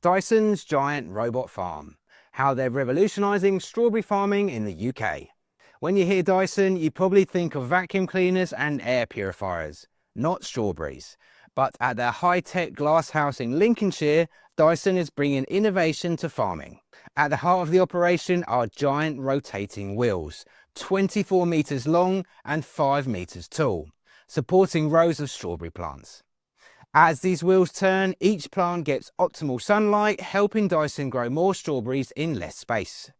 Dyson's giant robot farm, how they're revolutionising strawberry farming in the UK. When you hear Dyson, you probably think of vacuum cleaners and air purifiers, not strawberries. But at their high-tech glasshouse in Lincolnshire, Dyson is bringing innovation to farming. At the heart of the operation are giant rotating wheels, 24 metres long and 5 metres tall, supporting rows of strawberry plants. As these wheels turn, each plant gets optimal sunlight, helping Dyson grow more strawberries in less space.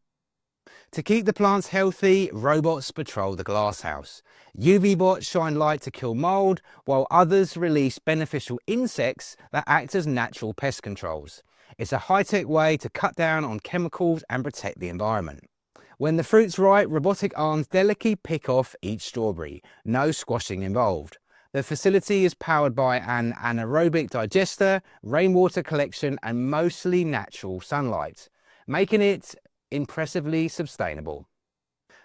To keep the plants healthy, robots patrol the glasshouse. UV bots shine light to kill mould, while others release beneficial insects that act as natural pest controls. It's a high-tech way to cut down on chemicals and protect the environment. When the fruit's ripe, robotic arms delicately pick off each strawberry, no squashing involved. The facility is powered by an anaerobic digester, rainwater collection and mostly natural sunlight, making it impressively sustainable.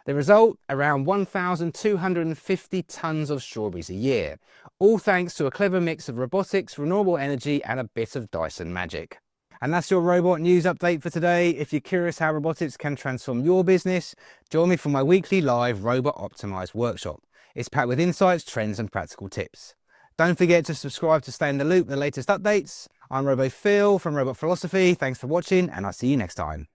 The result, around 1,250 tonnes of strawberries a year, all thanks to a clever mix of robotics, renewable energy and a bit of Dyson magic. And that's your robot news update for today. If you're curious how robotics can transform your business, join me for my weekly live Robot Optimised workshop. It's packed with insights, trends and practical tips. Don't forget to subscribe to stay in the loop with the latest updates. I'm RoboPhil from Robot Philosophy. Thanks for watching and I'll see you next time.